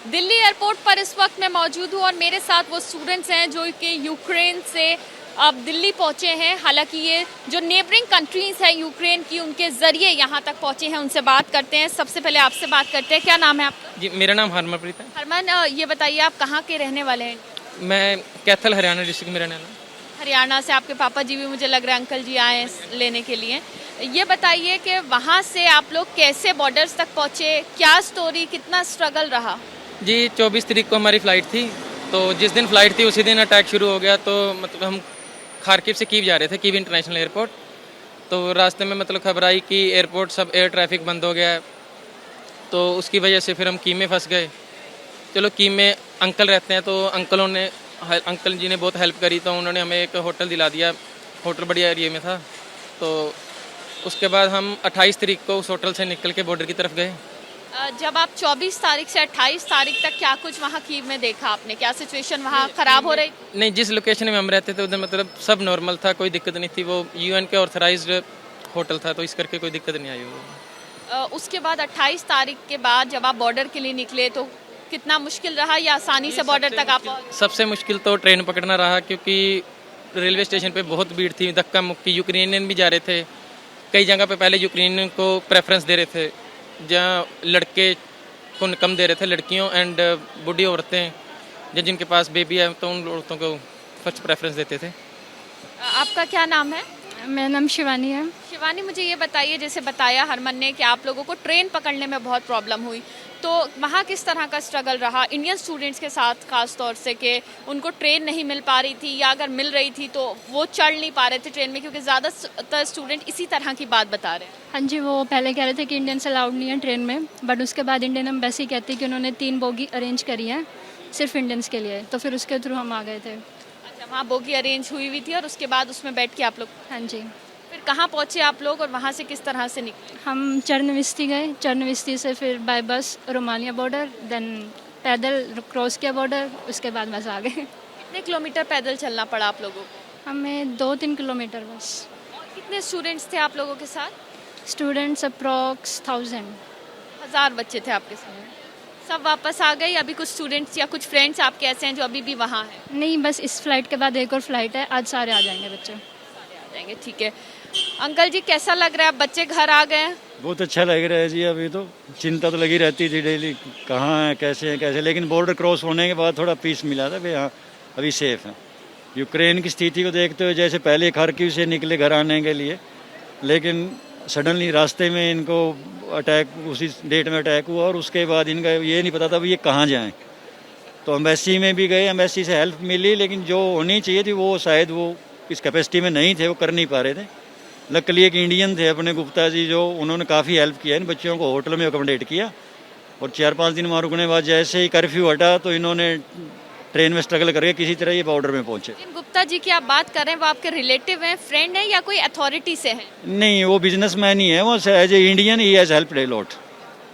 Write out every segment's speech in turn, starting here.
Delhi airport पर इस वक्त मैं मौजूद हूँ और मेरे साथ वो स्टूडेंट्स हैं जो कि यूक्रेन से अब दिल्ली पहुंचे हैं। हालांकि ये जो नेबरिंग कंट्रीज हैं यूक्रेन की, उनके जरिए यहाँ तक पहुंचे हैं। उनसे बात करते हैं। सबसे पहले आपसे बात करते हैं, क्या नाम है आपका? जी, मेरा नाम हरमनप्रीत है। हरमन, ये बताइए आप कहाँ के रहने वाले हैं? मैं कैथल हरियाणा डिस्ट्रिक्ट में रहने वाला हूँ। हरियाणा से। आपके पापा जी भी मुझे लग रहा है अंकल जी आए हैं लेने के लिए। ये बताइए कि वहाँ से आप लोग कैसे बॉर्डर्स तक पहुँचे, क्या स्टोरी, कितना स्ट्रगल रहा? जी, 24 तारीख को हमारी फ़्लाइट थी। तो जिस दिन फ़्लाइट थी उसी दिन अटैक शुरू हो गया। तो मतलब हम खारकिव से कीव जा रहे थे, कीव इंटरनेशनल एयरपोर्ट। तो रास्ते में मतलब खबर आई कि एयरपोर्ट सब एयर ट्रैफिक बंद हो गया है। तो उसकी वजह से फिर हम कीव में फंस गए। चलो, कीव में अंकल रहते हैं, तो अंकल जी ने बहुत हेल्प करी। तो उन्होंने हमें एक होटल दिला दिया। होटल बढ़िया एरिया में था। तो उसके बाद हम 28 तारीख को उस होटल से निकल के बॉर्डर की तरफ गए। जब आप 24 तारीख से 28 तारीख तक क्या कुछ वहाँ कीव में देखा आपने? क्या सिचुएशन वहाँ खराब हो रही? नहीं, जिस लोकेशन में हम रहते थे उधर मतलब सब नॉर्मल था, कोई दिक्कत नहीं थी। वो यूएन के ऑथराइज्ड होटल था, तो इस करके कोई दिक्कत नहीं आई वो। उसके बाद 28 तारीख के बाद जब आप बॉर्डर के लिए निकले तो कितना मुश्किल रहा या आसानी से बॉर्डर तक आप पहुंचे? सबसे मुश्किल तो ट्रेन पकड़ना रहा, क्योंकि रेलवे स्टेशन पे बहुत भीड़ थी, धक्का मुक्की। यूक्रेनियन भी जा रहे थे। कई जगह पे पहले यूक्रेनियन को प्रेफरेंस दे रहे थे, जहाँ लड़के को कम दे रहे थे। लड़कियों एंड बूढ़ी औरतें जिनके पास बेबी है, तो उन औरतों को फर्स्ट प्रेफरेंस देते थे। आपका क्या नाम है? मेरा नाम शिवानी है। शिवानी, मुझे ये बताइए, जैसे बताया हरमन ने कि आप लोगों को ट्रेन पकड़ने में बहुत प्रॉब्लम हुई, तो वहाँ किस तरह का स्ट्रगल रहा इंडियन स्टूडेंट्स के साथ, खास तौर से कि उनको ट्रेन नहीं मिल पा रही थी, या अगर मिल रही थी तो वो चढ़ नहीं पा रहे थे ट्रेन में? क्योंकि ज़्यादातर स्टूडेंट इसी तरह की बात बता रहे हैं। हाँ जी, वो पहले कह रहे थे कि इंडियंस अलाउड नहीं है ट्रेन में, बट उसके बाद इंडियन एम्बेसी कहती है कि उन्होंने 3 बोगी अरेंज करी है सिर्फ इंडियंस के लिए, तो फिर उसके थ्रू हम आ गए थे। अच्छा, वहाँ बोगी अरेंज हुई हुई थी और उसके बाद उसमें बैठ के आप लोग हाँ जी। फिर कहाँ पहुँचे आप लोग और वहाँ से किस तरह से निकले? हम चर्नविस्ती गए, चर्नविस्ती से फिर बाय बस रोमानिया बॉर्डर, देन पैदल क्रॉस किया बॉर्डर, उसके बाद बस आ गए। कितने किलोमीटर पैदल चलना पड़ा आप लोगों को? हमें 2-3 किलोमीटर बस। और कितने स्टूडेंट्स थे आप लोगों के साथ? Students approx 1000। 1000 बच्चे थे आपके साथ। सब वापस आ गए? अभी कुछ स्टूडेंट्स या कुछ फ्रेंड्स आपके ऐसे हैं जो अभी भी वहाँ हैं? नहीं, बस इस फ्लाइट के बाद एक और फ्लाइट है, आज सारे आ जाएंगे बच्चे। सारे आ जाएंगे, ठीक है। अंकल जी, कैसा लग रहा है? अब बच्चे घर आ गए हैं। बहुत अच्छा लग रहा है जी। अभी तो चिंता तो लगी रहती थी डेली, कहाँ है कैसे, लेकिन बॉर्डर क्रॉस होने के बाद थोड़ा पीस मिला था भाई, हाँ अभी सेफ है। यूक्रेन की स्थिति को देखते हुए जैसे पहले खारकिव से निकले घर आने के लिए, लेकिन सडनली रास्ते में इनको अटैक, उसी डेट में अटैक हुआ, और उसके बाद इनका ये नहीं पता था ये कहाँ जाएं। तो एम्बेसी में भी गए, एम्बेसी से हेल्प मिली, लेकिन जो होनी चाहिए थी वो शायद वो इस कैपेसिटी में नहीं थे, वो कर नहीं पा रहे थे। लकीली एक इंडियन थे अपने गुप्ता जी, जो उन्होंने काफ़ी हेल्प किया, इन बच्चों को होटल में अकोमोडेट किया, और 4-5 दिन वहाँ रुकने के बाद जैसे ही कर्फ्यू हटा तो इन्होंने ट्रेन में स्ट्रगल करके किसी तरह ये बॉर्डर में पहुंचे। जिन गुप्ता जी की आप बात कर रहे हैं वो आपके रिलेटिव हैं, फ्रेंड हैं, या कोई अथॉरिटी से हैं? नहीं, वो बिजनेसमैन ही है, वो as a Indian he has helped a lot.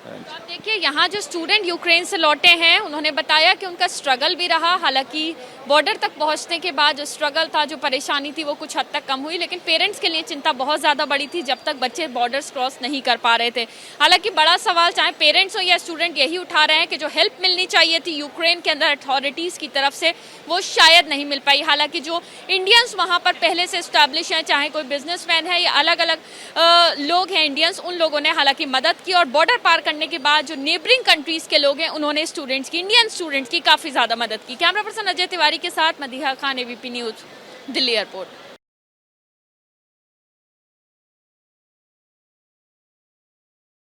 तो आप देखिए, यहाँ जो स्टूडेंट यूक्रेन से लौटे हैं उन्होंने बताया कि उनका स्ट्रगल भी रहा। हालांकि बॉर्डर तक पहुँचने के बाद जो स्ट्रगल था, जो परेशानी थी, वो कुछ हद तक कम हुई, लेकिन पेरेंट्स के लिए चिंता बहुत ज़्यादा बड़ी थी जब तक बच्चे बॉर्डर्स क्रॉस नहीं कर पा रहे थे। हालांकि बड़ा सवाल चाहे पेरेंट्स हो या स्टूडेंट यही उठा रहे हैं कि जो हेल्प मिलनी चाहिए थी यूक्रेन के अंदर अथॉरिटीज़ की तरफ से, वो शायद नहीं मिल पाई। हालांकि जो इंडियंस वहाँ पर पहले से इस्टेब्लिश हैं, चाहे कोई बिजनेसमैन है या अलग अलग लोग हैं इंडियंस, उन लोगों ने हालांकि मदद की, और बॉर्डर पार करने के बाद जो नेबरिंग कंट्रीज़ के लोग हैं उन्होंने स्टूडेंट्स की, इंडियन स्टूडेंट्स की काफ़ी ज़्यादा मदद की। कैमरा पर्सन अजय तिवारी के साथ Madiha Khan, ABP news, Delhi airport.